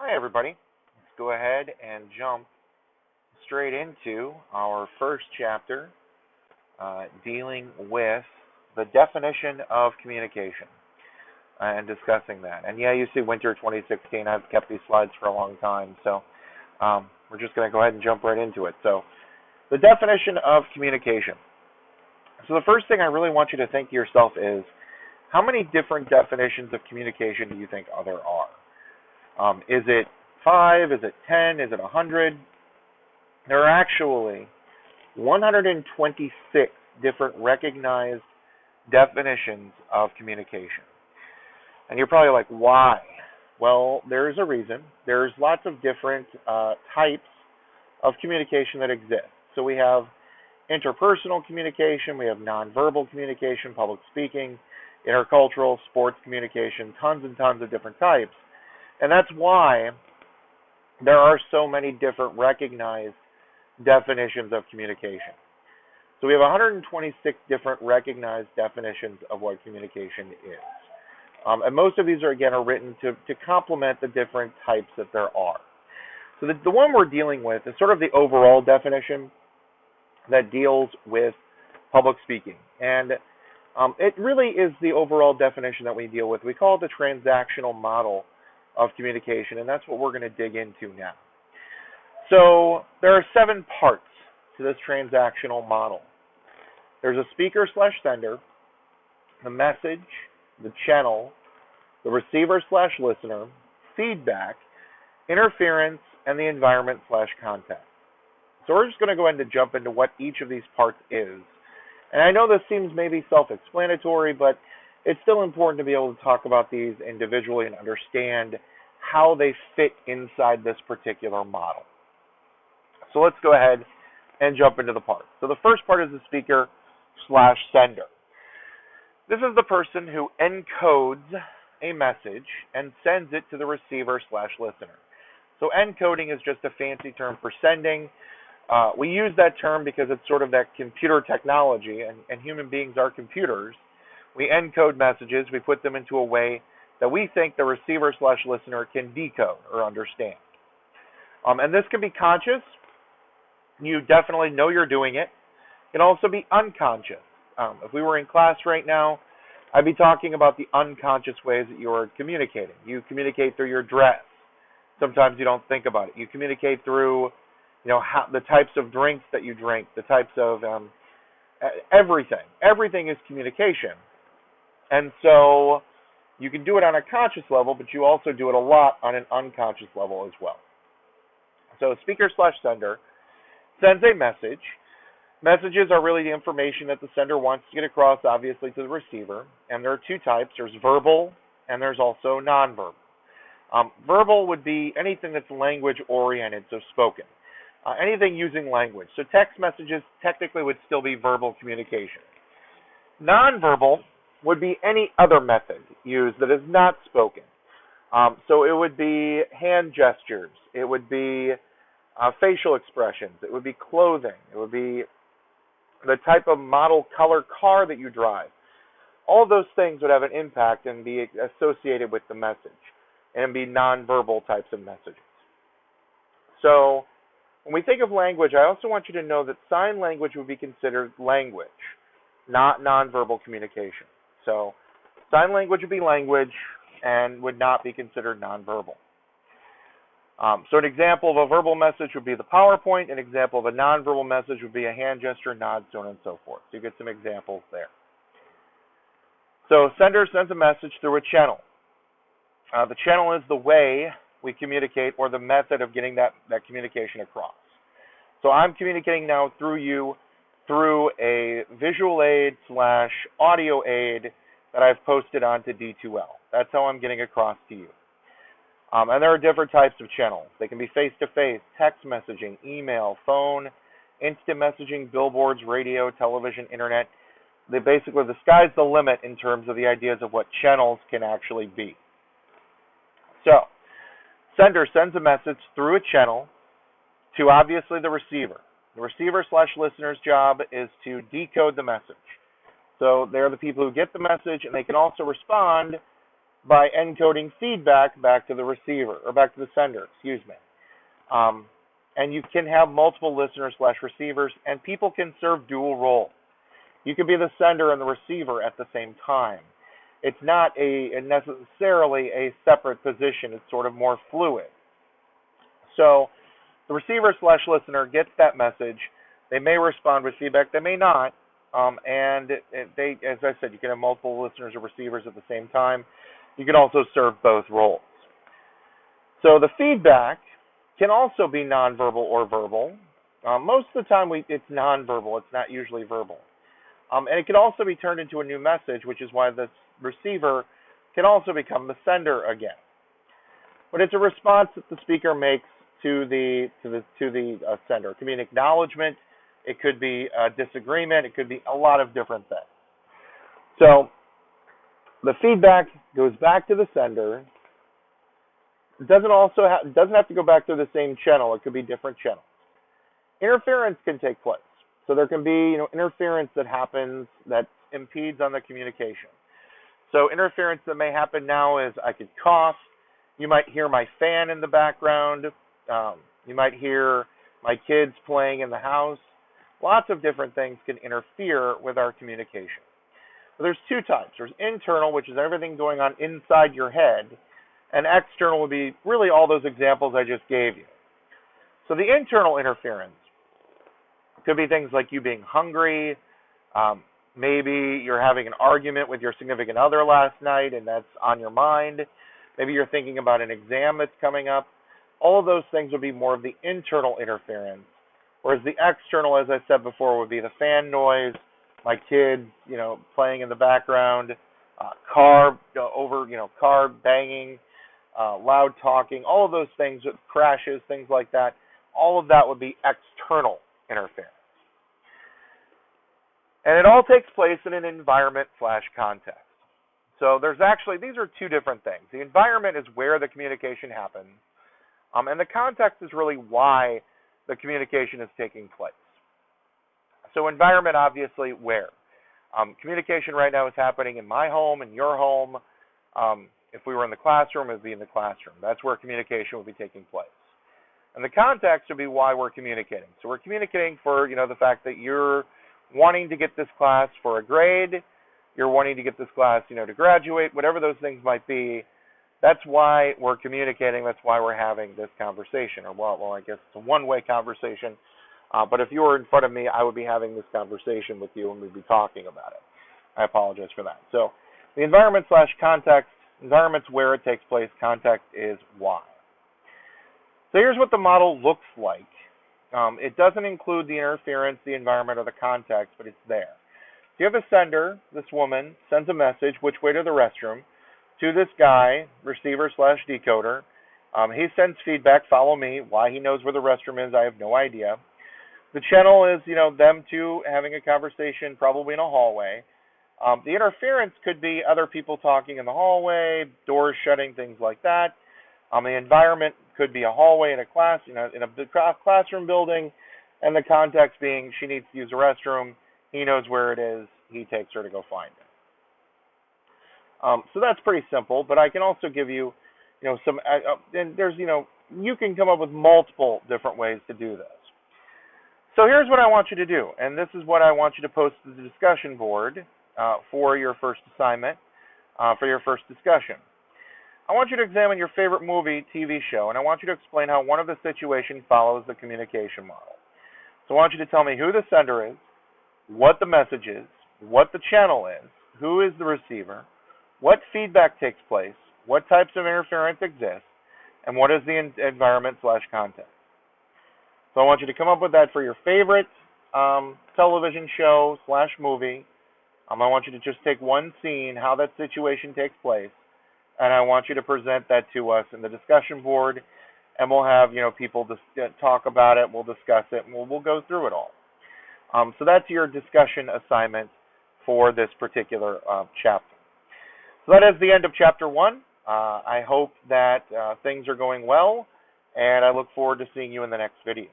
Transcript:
Hi, everybody. Let's go ahead and jump straight into our first chapter dealing with the definition of communication and discussing that. And yeah, you see winter 2016. I've kept these slides for a long time, so we're just going to go ahead and jump right into it. So, the definition of communication. So, the first thing I really want you to think to yourself is how many different definitions of communication do you think there are? Is it 5? Is it 10? Is it 100? There are actually 126 different recognized definitions of communication. And you're probably like, why? Well, there's a reason. There's lots of different types of communication that exist. So we have interpersonal communication, we have nonverbal communication, public speaking, intercultural, sports communication, tons and tons of different types. And that's why there are so many different recognized definitions of communication. So we have 126 different recognized definitions of what communication is. And most of these are written to complement the different types that there are. So the one we're dealing with is sort of the overall definition that deals with public speaking. And it really is the overall definition that we deal with. We call it the transactional model of communication, and that's what we're going to dig into now. So there are 7 parts to this transactional model. There's a speaker/sender, the message, the channel, the receiver/listener, feedback, interference, and the environment/context. So we're just going to go ahead and jump into what each of these parts is. And I know this seems maybe self-explanatory, but it's still important to be able to talk about these individually and understand how they fit inside this particular model. So let's go ahead and jump into the parts. So the first part is the speaker/sender. This is the person who encodes a message and sends it to the receiver/listener. So encoding is just a fancy term for sending. We use that term because it's sort of that computer technology, and human beings are computers. We encode messages, we put them into a way that we think the receiver/listener can decode or understand. And this can be conscious. You definitely know you're doing it. It can also be unconscious. If we were in class right now, I'd be talking about the unconscious ways that you are communicating. You communicate through your dress. Sometimes you don't think about it. You communicate through, how, the types of drinks that you drink, the types of everything. Everything is communication. And so you can do it on a conscious level, but you also do it a lot on an unconscious level as well. So speaker/sender sends a message. Messages are really the information that the sender wants to get across, obviously, to the receiver. And there are 2 types. There's verbal, and there's also nonverbal. Verbal would be anything that's language-oriented, so spoken. Anything using language. So text messages technically would still be verbal communication. Nonverbal would be any other method used that is not spoken. So it would be hand gestures. It would be facial expressions. It would be clothing. It would be the type of model color car that you drive. All of those things would have an impact and be associated with the message and be nonverbal types of messages. So when we think of language, I also want you to know that sign language would be considered language, not nonverbal communication. So sign language would be language and would not be considered nonverbal. So an example of a verbal message would be the PowerPoint. An example of a nonverbal message would be a hand gesture, nod, so on and so forth. So you get some examples there. So sender sends a message through a channel. The channel is the way we communicate or the method of getting that communication across. So I'm communicating now through you through a visual aid / audio aid that I've posted onto D2L. That's how I'm getting across to you. And there are different types of channels. They can be face-to-face, text messaging, email, phone, instant messaging, billboards, radio, television, internet. The sky's the limit in terms of the ideas of what channels can actually be. So, sender sends a message through a channel to obviously the receiver. The receiver/listener's job is to decode the message. So they're the people who get the message, and they can also respond by encoding feedback back to the receiver, or back to the sender, excuse me. And you can have multiple listeners slash receivers, and people can serve dual roles. You can be the sender and the receiver at the same time. It's not necessarily a separate position. It's sort of more fluid. So the receiver slash listener gets that message. They may respond with feedback. They may not. And they, as I said, you can have multiple listeners or receivers at the same time. You can also serve both roles. So the feedback can also be nonverbal or verbal. Most of the time it's nonverbal. It's not usually verbal. And it can also be turned into a new message, which is why the receiver can also become the sender again. But it's a response that the speaker makes to the sender. It could be an acknowledgement. It could be a disagreement. It could be a lot of different things. So the feedback goes back to the sender. It doesn't have to go back to the same channel. It could be different channels. Interference can take place. So there can be, interference that happens that impedes on the communication. So interference that may happen now is I could cough. You might hear my fan in the background. You might hear my kids playing in the house. Lots of different things can interfere with our communication. But there's two types. There's internal, which is everything going on inside your head, and external would be really all those examples I just gave you. So the internal interference could be things like you being hungry. Maybe you're having an argument with your significant other last night, and that's on your mind. Maybe you're thinking about an exam that's coming up. All of those things would be more of the internal interference, whereas the external, as I said before, would be the fan noise, my kids, playing in the background, car banging, loud talking, all of those things, crashes, things like that. All of that would be external interference. And it all takes place in an environment/context. So these are two different things. The environment is where the communication happens, and the context is really why the communication is taking place. So environment, obviously, where? Communication right now is happening in my home, in your home. If we were in the classroom, it would be in the classroom. That's where communication would be taking place. And the context would be why we're communicating. So we're communicating for, the fact that you're wanting to get this class for a grade, you're wanting to get this class, to graduate, whatever those things might be. That's why we're communicating. That's why we're having this conversation. Or, well, I guess it's a one-way conversation. But if you were in front of me, I would be having this conversation with you and we'd be talking about it. I apologize for that. So the environment/context, environment's where it takes place, context is why. So here's what the model looks like. It doesn't include the interference, the environment, or the context, but it's there. So you have a sender, this woman, sends a message, which way to the restroom, to this guy, receiver/decoder. He sends feedback, follow me. Why he knows where the restroom is, I have no idea. The channel is, them two having a conversation, probably in a hallway. The interference could be other people talking in the hallway, doors shutting, things like that. The environment could be a hallway in a class, in a classroom building, and the context being she needs to use the restroom. He knows where it is. He takes her to go find it. So that's pretty simple. But I can also give you, some. And there's, you can come up with multiple different ways to do this. So here's what I want you to do, and this is what I want you to post to the discussion board for your first assignment, for your first discussion. I want you to examine your favorite movie, TV show, and I want you to explain how one of the situations follows the communication model. So I want you to tell me who the sender is, what the message is, what the channel is, who is the receiver, what feedback takes place, what types of interference exist, and what is the environment/context. So I want you to come up with that for your favorite television show/movie. I want you to just take one scene, how that situation takes place, and I want you to present that to us in the discussion board, and we'll have people talk about it. We'll discuss it, and we'll go through it all. So that's your discussion assignment for this particular chapter. So that is the end of Chapter 1. I hope that things are going well, and I look forward to seeing you in the next video.